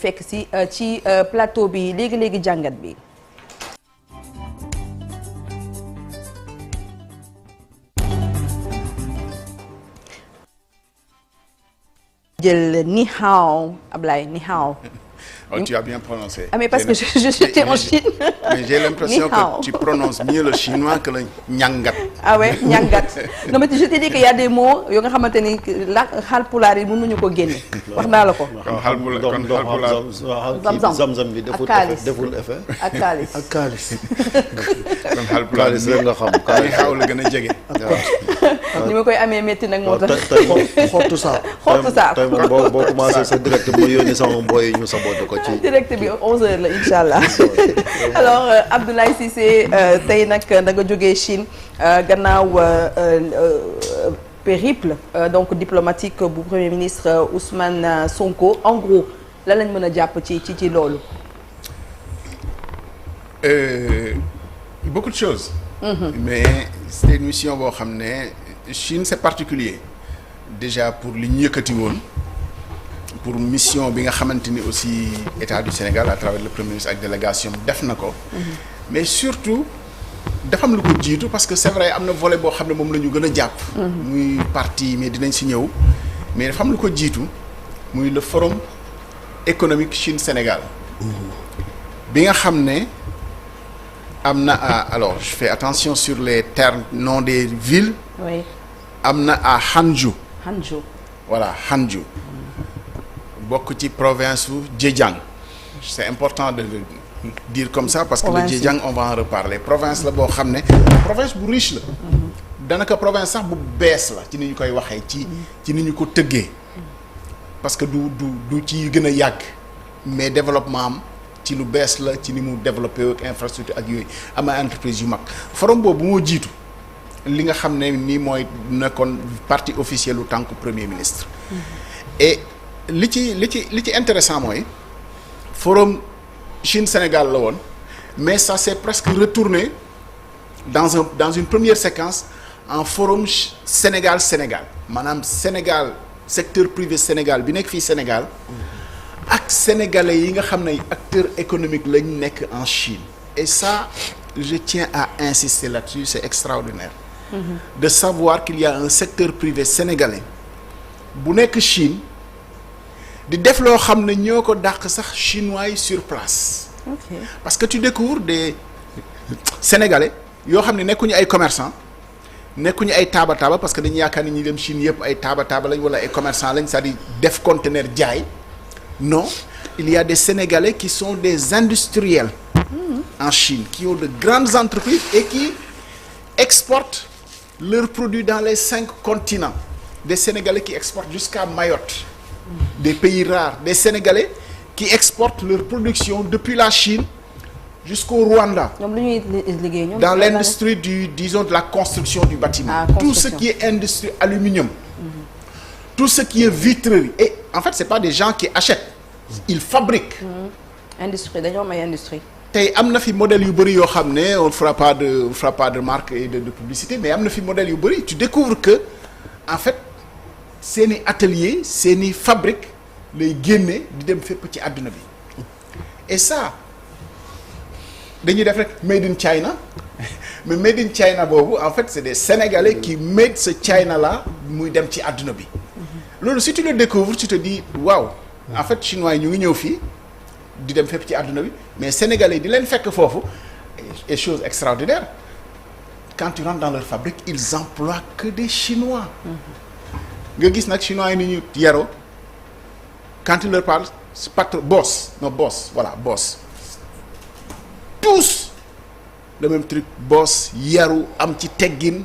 fekk si ci plateau bi léegi jàngat bi. jël ni hao Ablaye ni hao. Oh, tu as bien prononcé. Ah mais parce que j'étais en Chine. Mais j'ai l'impression que tu prononces mieux le chinois que le ñangat. Ah ouais, ñangat. Non mais je t'ai dit qu'il y a des mots yoo nga xamante ni la Haalpulaar yi mënuñu ko génne. wax naa la ko. kon Haalpulaar Zamzam bi deful effet. ak kaalis ak kaalis. kon Haalpulaar kaalis rek nga xam. kaalis xaw la gën a jege. ni ma koy amee métti nag moo tax. xottu saa. xottu saa. tey moom boo commencé sa direct ma yónni sama boy ñu saboté ko ci. direct bi 11h la incha allah. alors Abdoulaye Cissé tey nag da nga jógee Chine gannaaw périple donc diplomatique bu premier ministre Ousmane Sonko en gros lan lañ mën a jàpp ci loolu. Beaucoup de choses. Mais c'est une mission boo xam ne Chine c'est particulier déjà pour li ñu yëkkati woon pour mission bi nga xamante ni aussi État du Sénégal à travers le premier ministre ak délégation def na ko. Mais surtout dafa am lu ko jiitu parce que c'est vrai am na volet boo xam ne moom la ñu gën a jàpp. muy parti mais dinañ si ñëw mais dafa am lu ko jiitu muy le forum économique Chine-Sénégal. bi nga xam ne. am na alors je fais attention sur les termes noms des villes. Oui. am na à Hangzhou. Hangzhou. Voilà Hangzhou. bokk ci province su Zhejiang. C'est important de le dire comme ça parce que le Zhejiang on va en reparler province la boo xam ne province bu riche la. danaka province sax bu bees la ci ni ñu koy waxee ci ni ñu ko tëggee. parce que du ci gën a yàgg mais développement am. ci lu bees la ci ni mu développé ak infrastructure ak yooyu am ay entreprise yu mag forum boobu moo jiitu li nga xam ne nii mooy nekkoon partie officielle lu tànku premier ministre. Et li ci intéressant mooy forum Chine Sénégal la woon mais ça s'est presque retourné dans une première séquence en forum Sénégal maanaam Sénégal secteur privé Sénégal bi nekk fii Sénégal. ak sénégalais yi nga xam ne acteurs économiques lañ nekk en Chine et ça je tiens à insister là-dessus c'est extraordinaire de savoir qu'il y a un secteur privé sénégalais bu nekk Chine di def loo xam ne ñoo ko dàq sax chinois yi sur place. Okay. Parce que tu découvres des sénégalais yoo xam ne nekkuñu ay commerçants nekkuñu ay taaba parce que dañu yaakaar ni ñi dem Chine yëpp ay taaba lañ wala ay commerçants lañ c'est-à-dire def conteneur jaay. Non, il y a des Sénégalais qui sont des industriels en Chine, qui ont de grandes entreprises et qui exportent leurs produits dans les 5 continents. Des Sénégalais qui exportent jusqu'à Mayotte, des pays rares. Des Sénégalais qui exportent leur production depuis la Chine jusqu'au Rwanda. Dans l'industrie de la construction du bâtiment. Tout ce qui est industrie aluminium. Tout ce qui est vitrerie. Et en fait, c'est pas des gens qui achètent. Ils fabriquent. Industrie, dañoo am ay industrie. Tey am na fi modèle yu bëri yoo xam ne on fera pas de marque et de publicité mais am na fi modèle yu bëri tu découvres que en fait seeni atelier seeni fabrique lay génne di dem fépp ci àdduna bi et ça dañuy def rek made in China mais made in China boobu en fait c'est des Sénégalais qui made ce China là muy dem ci àdduna bi loolu si tu le découvres tu te dis waaw en fait chinois yi ñu ngi ñëw fii di dem fépp ci àdduna bi mais sénégalais di leen fekk foofu et chose extraordinaire quand tu rentres dans leur fabrique ils emploient que des chinois nga gis nag chinois yi ni ñu yaroo quand ils leur parlent patron boss tous le même truc boss yaru am ci teggin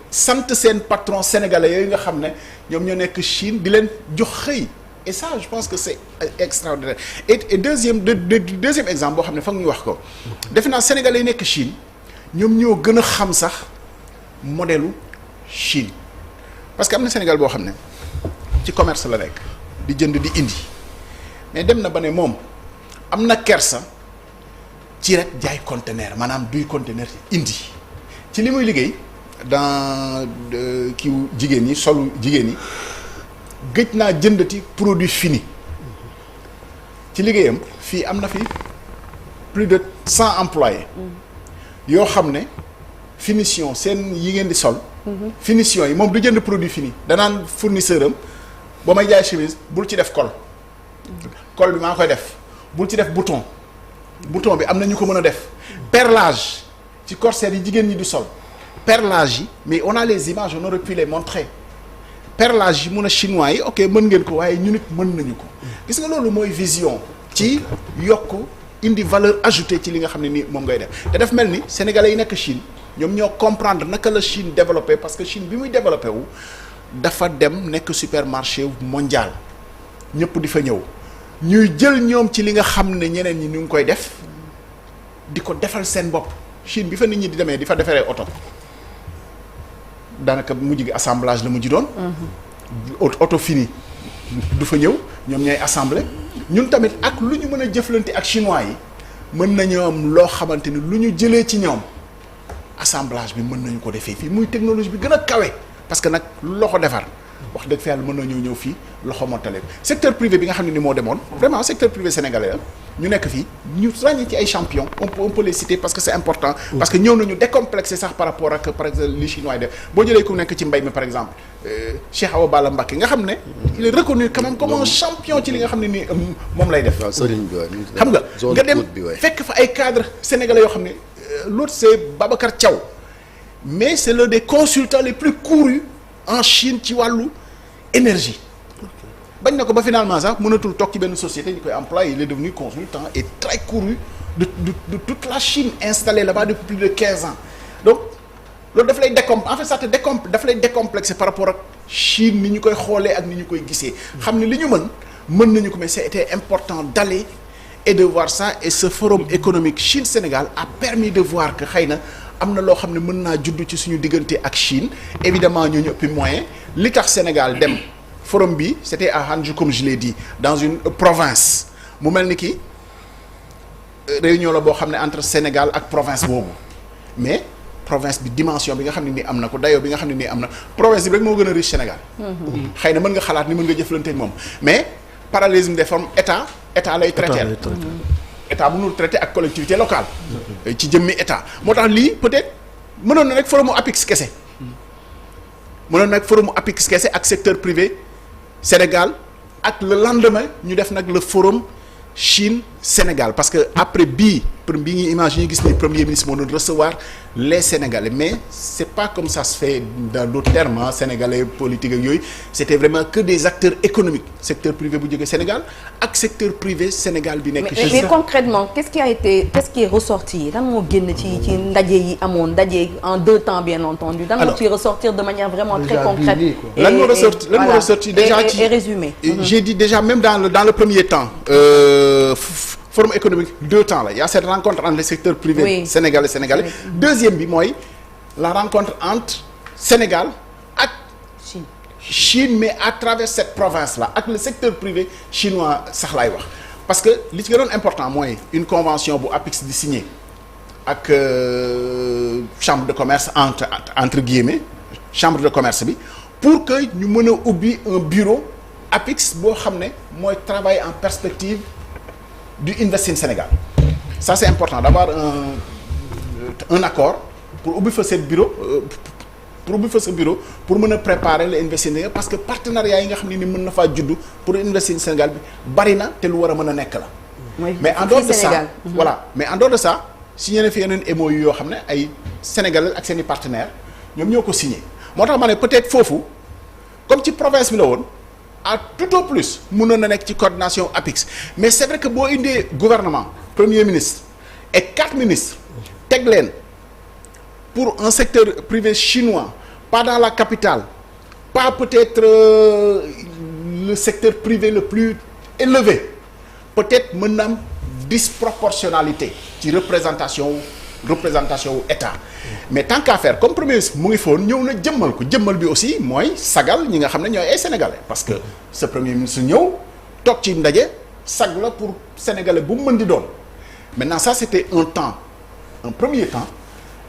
sant seen patron sénégalais yooyu nga xam ne ñoom ñoo nekk Chine di leen jox xëy et ça je pense que c'est extraordinaire et deuxième exemple boo xam ne foog ñu wax ko defe naa sénégalais yi nekk Chine ñoom ñoo gën a xam sax modèlu Chine parce que am na Sénégal boo xam ne ci commerce la nekk di jënd di indi mais dem na ba ne moom am na kersa ci rek jaay conteneur maanaam duy conteneur indi ci li muy liggéey dans kiiw jigéen ñi solu jigéen ñi gëj naa jëndati produit fini ci liggéeyam fii am na fi plus de 100 employés yoo xam ne finition seen yi ngeen di sol finition yi moom du jënd produit fini danaan fournisseur am ba may jaay chemise bul ci def col bi maa koy def bul ci def bouton bi am na ñu ko mën a def perlage ci corset yi jigéen ñi di sol perlage yi mais on a les images on aurait pu les montrer perlage yi mun a chinois yi ok mën ngeen ko waaye ñu nit mën nañu ko gis nga loolu mooy vision ci yokk indi valeur ajoutée ci li nga xam ne ni moom ngay def te daf mel ni sénégalais yi nekk Chine ñoom ñoo comprendre naka la Chine développé parce que Chine bi muy développé wu dafa dem nekk supermarché mondial ñëpp di fa ñëw ñuy jël ñoom ci li nga xam ne ñeneen ñi ñu ngi koy def di ko defal seen bopp Chine bi fa nit ñi di demee di fa defaree oto daanaka mujj gi assemblage la mujj doon. Auto fini du fa ñëw ñoom ñooy assemblé ñun tamit ak lu ñu mën a jëflante ak chinois yi mën nañoo am loo xamante ni lu ñu jëlee ci ñoom assemblage bi mën nañu ko defee fii muy technologie bi gën a kawe parce que nag loxo defar wax dëgg fa yàlla mën nañoo ñëw fii loxo mottale secteur privé bi nga xam ne ni moo demoon vraiment secteur privé sénégalais la ñu nekk fii ñu ràññee ci ay champions on peut les citer parce que c'est important. parce que ñëw nañu décomplexé sax par rapport ak par exemple li chinois yi def boo jëlee ku nekk ci mbay mi par exemple Cheikh Awa Balla Mbacké nga xam ne il est reconnu quand même comme un champion ci li nga xam ne nii moom lay def. xam nga dem fekk fa ay cadres sénégalais yoo xam ne l'autre c'est Babacar Thiaw mais c'est l'un des consultants les plus courus en Chine ci wàllu énergie bañ na ko ba finalement sax mënatul toog ci benn société ñu koy employé il est devenu consultant et très couru de toute la Chine installée là-bas depuis plus de 15 ans donc loolu daf lay daf lay décomplexé par rapport ak Chine ni ñu koy xoolee ak ni ñu koy gisee xam ne li ñu mën nañu ko mais c'était important d'aller et de voir ça et ce forum économique Chine-Sénégal a permis de voir que xëy na am na loo xam ne mën naa judd ci suñu diggante ak Chine évidemment ñoo ñu ëppi moyen li tax Sénégal dem forum bi c'était à Hangzhou comme je l'ai dit dans une province mu mel ni ki réunion la boo xam ne entre Sénégal ak province boobu mais province bi dimension bi nga xam ne nii am na ko dayoo bi nga xam ne nii am na province bi rek moo gën a riche Sénégal xëy na mën nga xalaat ni mën nga jëflante ak moom mais parallélisme des formes état lay traité état mënul traité ak collectivité locale ci jëmmi état moo tax lii peut-être mënoon na rek forum APIX kese ak secteur privé Sénégal ak le lendemain ñu def nag le forum Chine Sénégal parce que après bii ngi image yi ñu gis ni premier ministre moo doon recevoir les Sénégalais mais c'est pas comme ça se fait dans d'autres termes sénégalais politique ak yooyu c'était vraiment que des acteurs économiques secteur privé bu jógee Sénégal ak secteur privé Sénégal bi nekk. mais concrètement qu'est-ce qui est ressorti lan moo génn ci ndaje yi amoon ndaje en 2 temps bien entendu. lan moo ciy ressortir de manière vraiment très concrète. lan moo ressorti déjà ci et résumé. j'ai dit déjà même dans le premier temps. Forum économique 2 temps la y a cette rencontre entre les secteurs privés sénégalais. Deuxième bi mooy la rencontre entre Sénégal ak Chine mais à travers cette province là ak le secteur privé chinois sax laay wax parce que li ci gënoon important mooy une convention bu APIX di signé ak chambre de commerce entre guillemets chambre de commerce bi pour que ñu mën a ubbi un bureau APIX boo xam ne mooy travailler en perspective du Invest in Sénégal ça c'est important d'avoir un accord pour ubbi fa seen bureau pour mën a préparer le Invest in Sénégal parce que partenariat yi nga xam ne ni mën na faa juddu pour Invest in Sénégal bi bari na te lu war a mën a nekk la. mais en dehors de ça mais en dehors de ça signé na fi yeneen MOU yoo xam ne ay Sénégalais ak seen i partenaires ñoom ñoo ko signé moo tax ma ne peut-être foofu comme ci province bi la woon. à tout au plus mënoon na nekk ci coordination APIX mais c'est vrai que boo indee gouvernement premier ministre et 4 ministres teg leen pour un secteur privé chinois pas dans la capitale pas peut-être le secteur privé le plus élevé peut-être mën na am disproportionnalité ci représentation wu état mais tant qu'à faire comme premier ministre mu ngi foon ñëw na jëmmal bi aussi mooy sagal ñi nga xam ne ñooy ay sénégalais parce que ce premier ministre ñëw toog ci ndaje sag la pour sénégalais bu mu mën di doon maintenant ça c'était un premier temps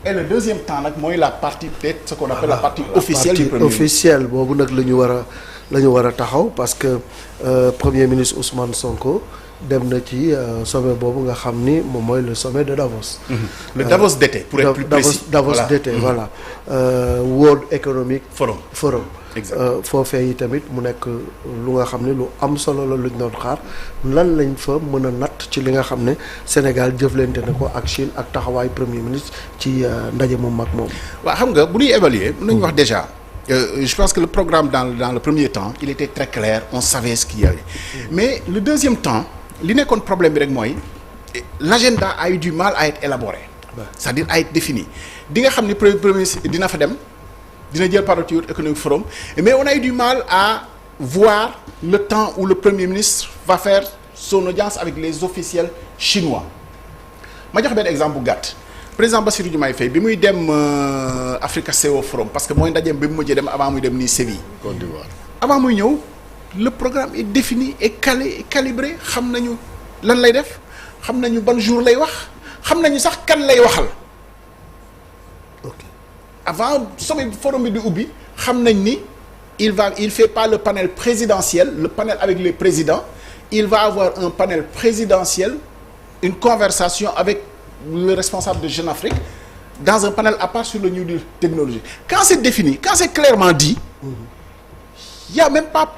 et le deuxième temps nag mooy la partie peut-être ce qu'on appelle la partie officielle du premier officielle boobu nag la ñu war a taxaw parce que premier ministre Ousmane Sonko dem na ci sommet boobu nga xam ni moom mooy le sommet de Davos. le Davos d'été pour être plus précis. Davos d'été voilà. World Economic Forum. exactement foofee yi tamit mu nekk lu nga xam ne lu am solo la luñ doon xaar lan lañ fa mën a natt ci li nga xam ne Sénégal jëflante na ko ak Chine ak taxawaay premier ministre ci ndaje mu mag moom. waaw xam nga bu ñuy évaluer mën nañu wax déjà je pense que le programme dans le premier temps il était très clair on savait ce qu'il y avait mais le deuxième temps li nekkoon problème bi rek mooy l'agenda a eu du mal à être élaboré c'est-à-dire à être défini di nga xam ni premier ministre dina fa dem. dina jël part ci World Economic Forum mais on a eu du mal à voir le temps où le Premier ministre va faire son audience avec les officiels chinois ma jox benn exemple bu gàtt président Bassirou Diomaye Faye bi muy dem Africa CEO Forum parce que mooy ndajeem bi mu mujjee dem avant muy dem nii Séville Côte d'Ivoire avant muy ñëw le programme est défini et calé et calibré xam nañu lan lay def xam nañu ban jour lay wax xam nañu sax kan lay waxal avant sommet forum bi di ubbi xam nañ ni il fait pas le panel présidentiel le panel avec les présidents il va avoir un panel présidentiel une conversation avec le responsable de Jeune Afrique dans un panel à part sur le New Deal technologie quand c'est défini quand c'est clairement dit il y a même pas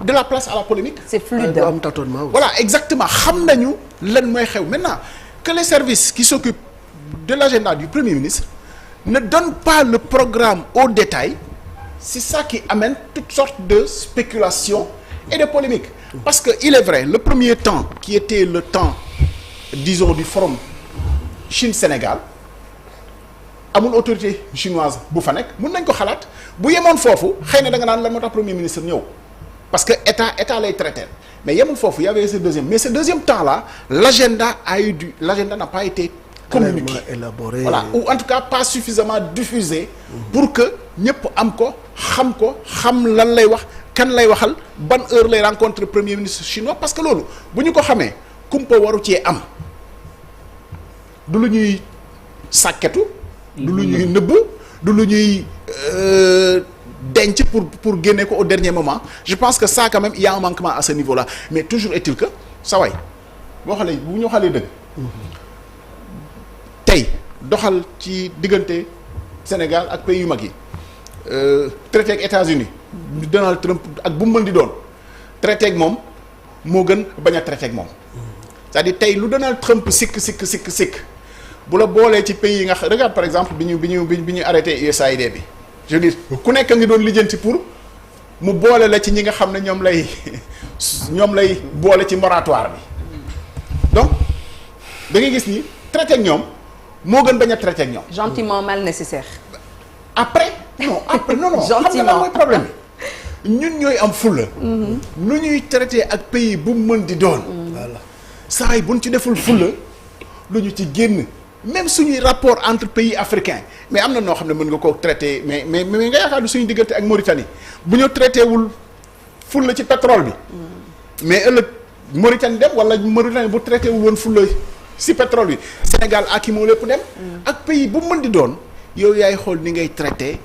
de la place à la polémique c'est fluide am tâtonnement voilà exactement xam nañu lan mooy xew maintenant que les services qui s'occupent de l'agenda du Premier ministre ne donne pas le programme au détail c'est ça qui amène toutes sortes de spéculations et de polémiques parce que il est vrai le premier temps qui était le temps disons du forum Chine-Sénégal amul autorité chinoise bu fa nekk mën nañ ko xalaat bu yemoon foofu xëy na da nga naan lan moo tax premier ministre ñëw parce que état lay traiter mais yemul foofu y avait ce deuxième temps là l'agenda n'a pas été communiqué élaboré voilà ou en tout cas pas suffisamment diffusé pour que ñëpp am ko xam lan lay wax kan lay waxal ban heure lay rencontrer premier ministre chinois parce que loolu bu ñu ko xamee kumpa waru cee am du lu ñuy sàkketu du lu ñuy nëbb du lu ñuy denc pour génne ko au dernier moment je pense que ça quand même il y a un manquement à ce niveau-là mais toujours est-il que sa waay boo xalee bu ñu xalee dëgg tey doxal ci diggante Sénégal ak pays yu mag yi traité ak États-Unis Donald Trump ak bu mu mën di doon traité ak moom moo gën bañ a traité ak moom c'est-à-dire tey lu Donald Trump sikk bu la boolee ci pays yi nga regarde par exemple bi ñu arrêté USAID bi je veux dire ku nekk ngi doon lijjanti pour mu boole la ci ñi nga xam ne ñoom lay boole ci moratoire bi donc da ngay gis ni traité ak ñoom moo gën bañ a traité ak ñoom. gentiment mal nécessaire. après non xam nga lan mooy problème bi ñun ñooy am fulla nu ñuy traité ak pays bu mu mën di doon. voilà saa yi buñ ci deful fulla lu ñu ci génn même suñuy rapport entre pays africains mais am na noo xam ne mën nga koo traité mais nga yaakaar du suñu diggante ak Mauritanie bu ñu traité wul fulla ci pétrole bi. mais ëllëg Mauritanie dem wala Mauritanie bu traité wul woon fulla si pétrole bi Sénégal ak moo lépp dem. ak pays bu mën di doon yow yaay xool ni ngay traité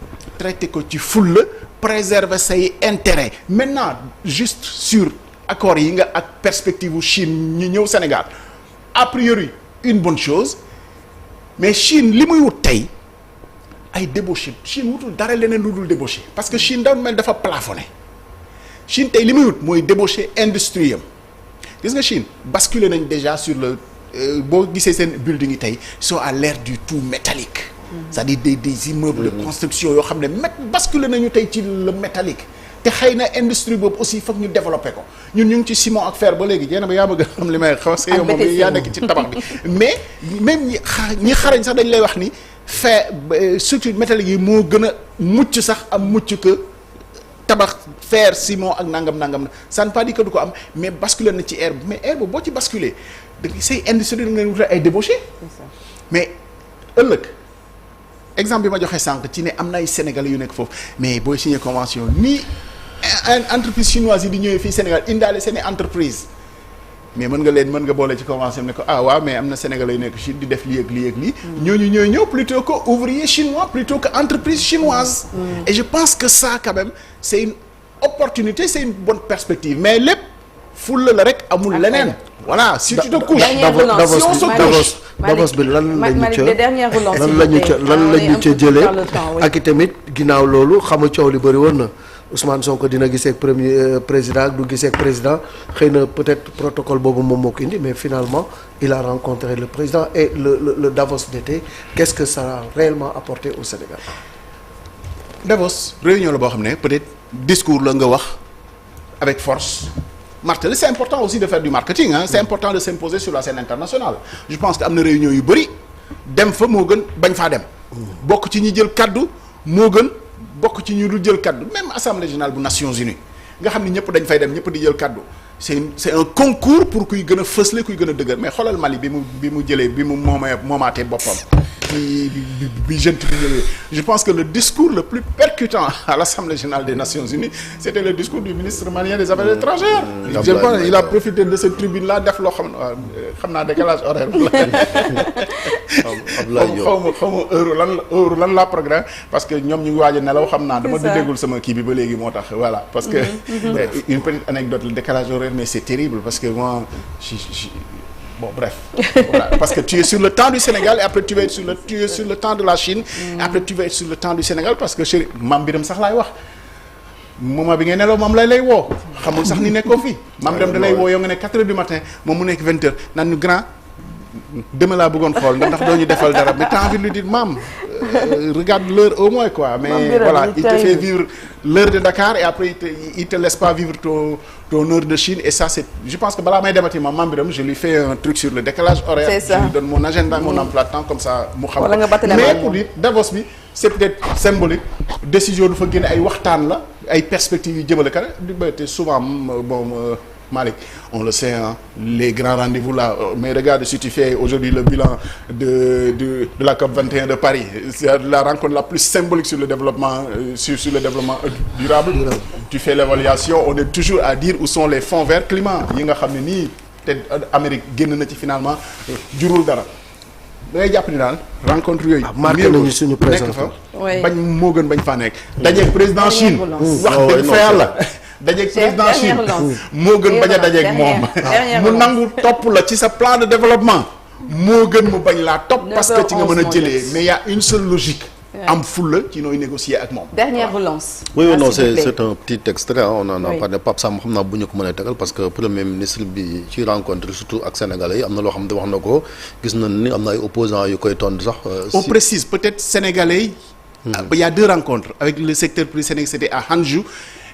ko ci fulla préserver say intérêt maintenant juste sur accords yi nga ak perspective u Chine ñi ñëw Sénégal a priori une bonne chose mais Chine li muy wut tey ay débauché Chine wutul dara leneen lu dul débauché parce que Chine dafa mel dafa plafonné Chine tey li muy wut mooy débauché industrie am gis nga Chine basculé nañ déjà sur le boo gisee seen building yi tey sont à l'ère du tout métallique c'est-à-dire des immeubles de construction yoo xam ne basculé nañu tey ci le métallique te xëy na industrie boobu aussi foog ñu développé ko ñun ñu ngi ci ciment ak fer ba léegi jéena ba yaa bëgg a xam li may xaw sa yow moom yaa nekk ci tabax bi mais même ñi xarañ sax dañ lay wax ni fer structure métallique yi moo gën a mucc sax am mucc que tabax fer ciment ak nangam na ça ne pas dire que du ko am mais basculé na ci air bi mais air boobu boo ci basculé da say industrie da nga leen wutal ay débauché mais ëllëg exemple bi ma joxe sànq ci ne am na ay sénégalais yu nekk foofu mais booy signé convention nii entreprise chinoise yi di ñëwee fii Sénégal indaale seen entreprise mais mën nga boole ci convention ne ko waaw mais am na Sénégalais yu nekk Chine di def lii ak lii ak lii. ñooñu ñooy ñëw plutôt que ouvrier chinois plutôt que entreprise chinoise. Et je pense que ça quand même c'est une opportunité, c'est une bonne perspective mais lépp fulla la rek amul leneen. voilà si tu te couches. Davos bi lan lañu ca jëlee ak i tamit ginnaaw loolu xam nga coow li bëri woon na Ousmane Sonko dina gisee ak premier président du gisee ak président xëy na peut-être protocole boobu moom moo ko indi mais finalement il a rencontré le président et le Davos d'été qu'est-ce que ça a réellement apporté au Sénégal. Davos réunion la boo xam ne peut-être discours la nga wax avec force. martelé c'est important aussi de faire du marketing c'est important de s'imposer sur la scène internationale je pense que am na réunion yu bëri dem fa moo gën bañ faa dem bokk ci ñi jël kaddu moo gën bokk ci ñu dul jël kaddu même assemblée générale bu Nations Unies nga xam ni ñëpp dañ fay dem ñëpp di jël kaddu c'est un concours pour kuy gën a fësle kuy gën a dëgër mais xoolal Mali bi mu jëlee bi mu moomaatee boppam bi jeune bi ñëwee je pense que le discours le plus percutant à l'Assemblée générale des Nations Unies c'était le discours du ministre malien des Affaires étrangères je pense il a profité de cette tribune là def loo xam naa décalage horaire xaw ma heure lan la programme parce que ñoom ñu ngi waaj a nelaw xam naa dama déggul sama kii bi ba léegi moo tax voilà parce que une petite anecdote le décalage horaire mais c'est terrible parce que moi bon bref voilà parce que tu es sur le temps du Sénégal et après tu es sur le temps de la Chine et après tu vas être sur le temps du Sénégal parce que chéri Mame Birame sax laay wax moment bi ngay nelaw moom lay woo xamul sax ni nekkoo fii Mame Birame da lay woo yow nga ne 4 heures du matin moom mu nekk 20 heures naan ñu grand demain laa bëggoon xool ndax doo ñu defal dara mais t'as envie de lui dire Mame regarde l'heure au moins quoi mais voilà il te fait vivre l'heure de Dakar et après il te laisse pas vivre ton heure de Chine et ça c'est je pense que balaa may demati Mame Birame je lui fais un truc sur le décalage horaire je lui donne mon agenda mon emploi de temps comme ça mu xam mais pour dire Davos bi c'est peut-être symbolique décision du fa génne ay waxtaan la ay perspectives yu jëmale kanam te souvent bon Malick on le sait les grands rendez-vous là mais regarde si tu fais aujourd'hui le bilan de la COP 21 de Paris c'est la rencontre la plus symbolique sur le développement sur le développement durable tu fais l'évaluation on est toujours à dire où sont les fonds verts climat yi nga xam ne nii te Amérique génn na ci finalement jurul dara da ngay jàpp ni daal rencontre yooyu marqué nañu suñu présence fa bañ moo gën bañ faa nekk dajeeg président Chine wax dëgg fa yàlla dajeeg président Chine moo gën bañ a dajeeg moom mu nangu topp la ci sa plan de développement moo gën mu bañ laa topp parce que ci nga mën a jëlee mais y a une seule logique am fulla ci nooy négocier ak moom. Dernière relance. oui non c'est un petit extrait on en a parlé Pape Sam xam naa bu ñu ko mënee tegal parce que premier ministre bi ci rencontre surtout ak sénégalais yi am na loo xam ne wax na ko gis nañ ni am na ay opposants yu koy tontu sax. on précise peut-être sénégalais yi. il y a 2 rencontres avec le secteur privé sénégalais c'était à Hangzhou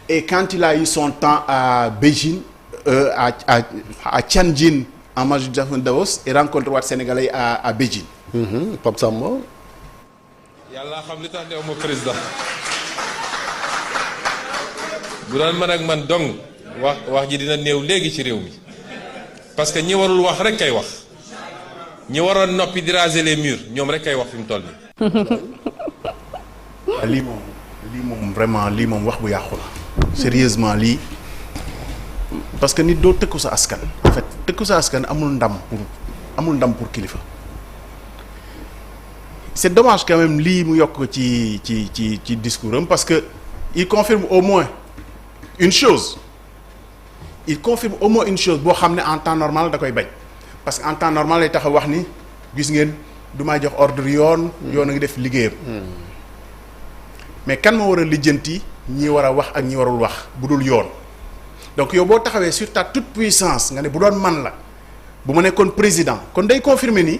et quand il a eu son temps à Beijing à Tianjin en majorité de Davos et rencontre waat sénégalais à Beijing. Pape Samba. yàlla xam li tax ne ma président bu doon man ak man dong wax ji dina néew léegi ci réew mi parce que ñi warul wax rek kay wax ñi waroon noppi di raser les murs ñoom rek kay wax fi mu toll nii. lii moom vraiment lii moom wax bu yàqu la sérieusement lii parce que nit doo tëkku sa askan en fait tëkku sa askan amul ndam pour kilifa. c'est dommage quand même lii mu yokk ci discours am parce que il confirme au moins une chose boo xam ne en temps normal da koy bañ parce que en temps normal lay tax a wax ni gis ngeen du may jox ordre yoon a ngi def liggéeyam mais kan moo war a lijjanti ñi war a wax ak ñi warul wax bu dul yoon donc yow boo taxawee sur ta toute puissance nga ne bu doon man la bu ma nekkoon président kon day confirmer ni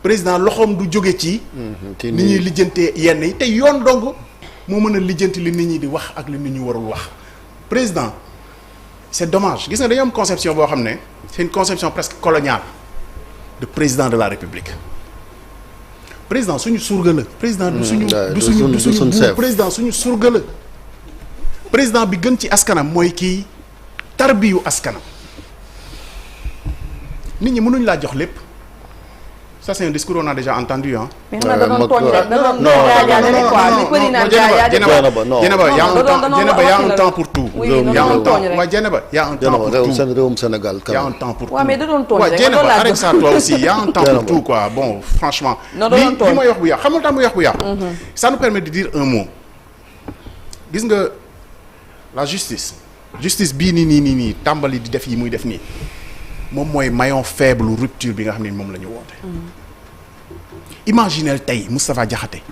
président loxoom du jóge ci nit ñuy lijjantee yenn yi te yoon dong moo mën a lijjanti li nit ñi di wax ak li nit ñi warul wax président c'est dommage gis nga dañoo am conception boo xam ne c'est une conception presque coloniale de président de la République président suñu surga la président du suñu buur président suñu surga la président bi gën ci askanam mooy kii tarbiyu askanam nit ñi mënuñ laa jox lépp ça c'est un discours on a déjà entendu hein. mais xanaa da doon tooñ rek da doon gaajaale quoi li përi naan gaajaat Dieynaba y a un temps pour tout. oui da doon tooñ rek waaw Dieynaba y a un temps pour tout. réewum Sénégal y a un temps pour tout. waaw mais da doon tooñ rek Dieynaba arrête ça toi aussi y a un temps pour tout quoi bon franchement. li may wax bu yàqu xam nga tax muy wax bu yàqu. ça nous permet de dire un mot. gis nga la justice bii nii tàmbali di def yi muy def nii moom mooy maillon faible rupture bi nga xam ne moom la ñu woote. imaginez tey Moustapha Diakhaté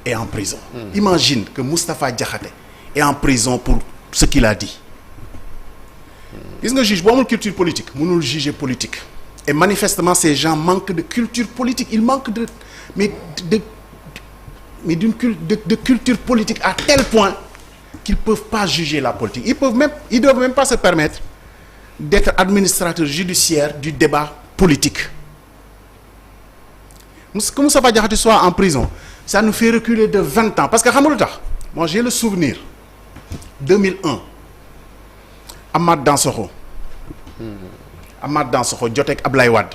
est en prison. Imagine que Moustapha Diakhaté est en prison pour ce qu'il a dit. gis nga juge boo amul culture politique mënul juger politique. et manifestement ces gens manquent de culture politique ils manquent de culture politique à tel point qu'ils peuvent pas juger la politique ils doivent même pas se permettre d'être administrateur judiciaire du débat politique. Que Moustapha Diakhaté soit en prison ça nous fait reculer de 20 ans parce que xam nga lu tax moi j'ai le souvenir 2001 Amath Dansokho joteeg Ablaye Wade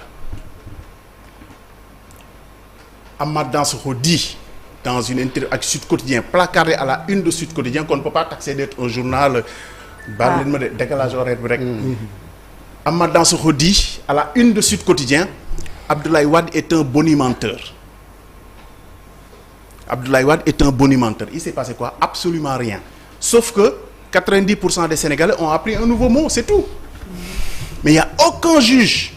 Amath Dansokho dit dans une interview ak Sud Quotidien placardé à la une de Sud Quotidien qu'on ne peut pas taxer d'être un journal baal leen ma de décalage horaire bi rek Amath Dansokho dit à la une de Sud Quotidien Abdoulaye Wade est un bonimenteur. Abdoulaye Wade est un bonimenteur. Il s'est passé quoi? Absolument rien. Sauf que 90% des Sénégalais ont appris un nouveau mot, c'est tout. Mais il n'y a aucun juge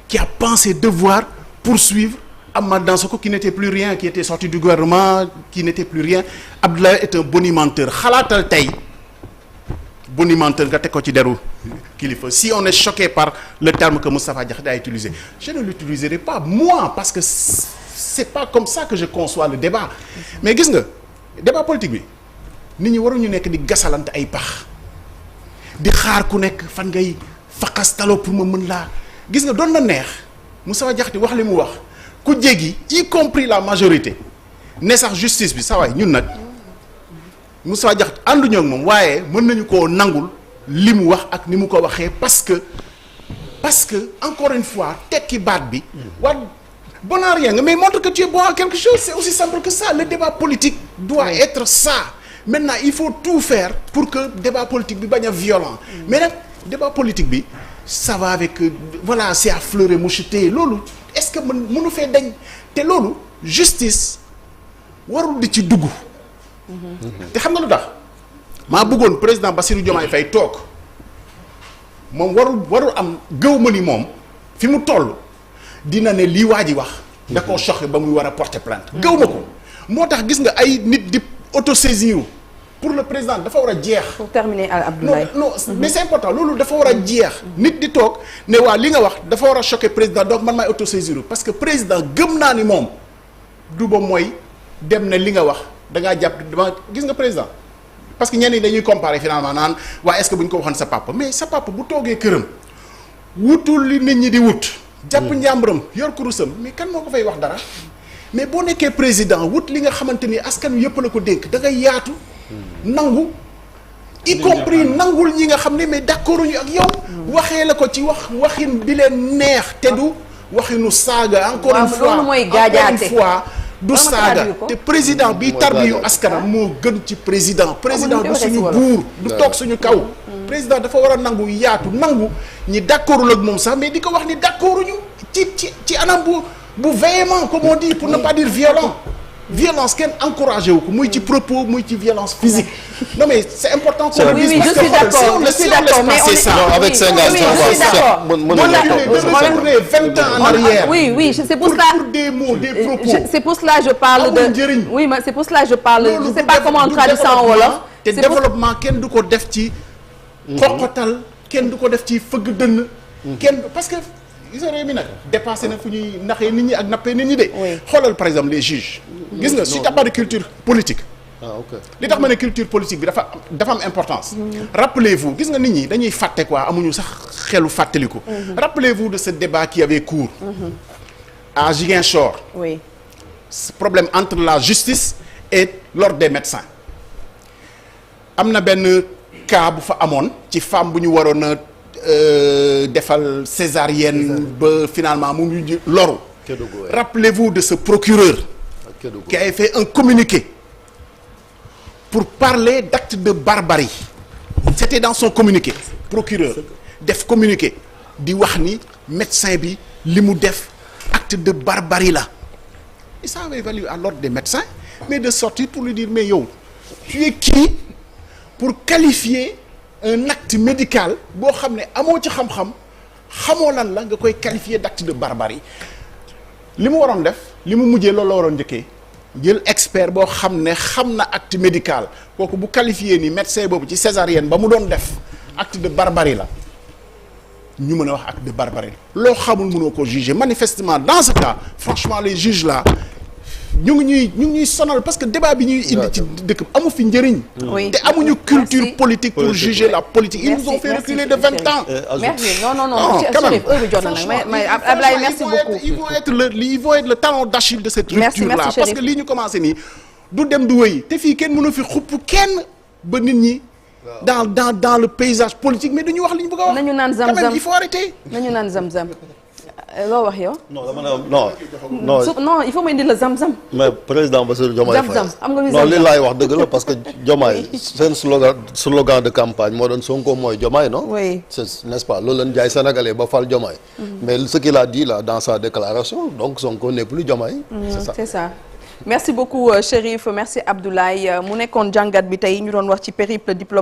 qui a pensé devoir poursuivre Amath Dansokho qui n'était plus rien, qui était sorti du gouvernement, qui n'était plus rien. Abdoulaye est un bonimenteur. Xalaatal tey bonimenteur nga teg ko ci deru kilifa. Si on est choqué par le terme que Moustapha Diakhaté a utilisé, je ne l'utiliserai pas moi parce que c'est pas comme ça que je conçois le débat. Mais gis nga débat politique bi nit ñi waruñu nekk di gasalante ay pax di xaar ku nekk fan ngay faqastaloo pour ma mën laa gis nga doon na neex Moustapha Diakhaté wax li mu wax ku jéggi y compris la majorité ne sax justice bi sa waay ñun nag Moustapha Diakhaté ànduñoo ak moom waaye mën nañu koo nangul li mu wax ak ni mu ko waxee parce que encore une fois tekki baat bi waa bon à rien mais montre que tu es bon à quelque chose c'est aussi simple que ça. Le débat politique doit être ça. Maintenant il faut tout faire pour que débat politique bi bañ a violent mais nag débat politique bi ça va avec voilà c'est à fleur et moucheté loolu est-ce que mënu fee dañ te loolu justice warul di ci dugg te xam nga lu tax maa bëggoon président Bassirou Diomaye Faye toog moom warul am gëw ma ni moom fi mu toll dina ne lii waa ji wax da koo choqué ba muy war a porter plainte gëw ma ko moo tax gis nga ay nit di autosaisir pour le président dafa war a jeex. pour terminer Abdoulaye. non mais c'est important loolu dafa war a jeex nit di toog ne waa li nga wax dafa war a choqué président donc man maay autosaisir parce que président gëm naa ni moom du ba mooy dem ne li nga wax da ngaa jàpp dama gis nga président parce que ñenn ñi dañuy comparer finalement naan waa est-ce que bu ñu ko waxoon sa papa mais sa papa bu toogee këram wutul li nit ñi di wut. jàpp njàmburam yor kurusam mais kan moo ko fay wax dara mais boo nekkee président wut li nga xamante ni askan wi yëpp la ko dénk da ngay yaatu. nangu. y compris nangul ñi nga xam ne mais d'accord ñu ak yow. waxee la ko ci waxin bi leen neex te du waxinu saaga. encore une fois du saaga te président bi tarbiyu askanam moo gën ci président du suñu buur du toog suñu kaw. président dafa war a nangu yaatu nangu ñi d'accordul ak moom sax mais di ko wax ni d'accorduñu ci anam bu véhément comme on dit pour ne pas dire violent. violence kenn encouragé wu ko muy ci propos muy ci violence physique non mais c'est important qu'on le dise parce que je suis d'accord mais c'est ça avec Senghor on ans en arrière oui c'est pour cela pour des mots des propos c'est pour cela je parle de oui mais c'est pour cela je parle je sais pas comment traduire ça en wolof te développement kenn du ko def ci xoqatal kenn du ko def ci fëgg dënn kenn parce que gis nga réew mi nag dépassé na fu ñuy naxee nit ñi ak nappee nit ñi de xoolal par exemple les juges gis nga si t'as pas de culture politique li tax ma ne culture politique bi dafa am importance rappelez-vous gis nga nit ñi dañuy fàtte quoi amuñu sax xelu fàttaliku rappelez-vous de ce débat qui avait cours à Ziguinchor ce problème entre la justice et l'ordre des médecins am na benn cas bu fa amoon ci femme bu ñu waroon a defal césarienne ba finalement mu ngi loru. Rappelez-vous de ce procureur qui avait fait un communiqué pour parler d'actes de barbarie. C'était dans son communiqué. Procureur def communiqué di wax ni médecin bi li mu def acte de barbarie la. Et ça avait valu à l'ordre des médecins mais de sortir pour lui dire mais yow tu es qui pour qualifier un acte médical boo xam ne amoo ci xam-xam xamoo lan la nga koy qualifier d'acte de barbarie. li mu waroon def li mu mujjee loolu la waroon njëkkee jël expert boo xam ne xam na acte médical kooku bu qualifié ni médecin boobu ci césarienne ba mu doon def acte de barbarie la ñu mën a wax acte de barbarie loo xamul mënoo ko juger manifestement dans ce cas franchement les juges là ñu ngi ñuy sonal parce que débat bi ñuy indi ci dëkk amu fi njëriñ. te amuñu culture politique pour juger la politique. Ils nous ont fait reculer de 20 ans. Merci non Chérif heure bi jot na nag mais Ablaye merci beaucoup. Ils vont être le talon d'Achille de cette rupture là parce que lii ñu commencé nii du dem du wéy te fii kenn mënu fi xupp kenn ba nit ñi. dans le paysage politique mais dañu wax li ñu bëgg a wax. nañu naan zam-zam il faut arrêter. nañu naan zam-zam. loo wax yow. non il faut ma indi la zam-zam. mais président Bassirou Diomaye Faye am nga non li laay wax dëgg la parce que Diomaye seen slogan de campagne moo doon Sonko mooy Diomaye non. oui n'est-ce pas loolu leen jaay sénégalais ba fal Diomaye. mais ce qu'il a dit là dans sa déclaration donc Sonko n'est plus Diomaye. c'est ça. merci beaucoup Chérif merci Abdoulaye mu nekkoon jàngat bi tey ñu doon wax ci périple diplomatique.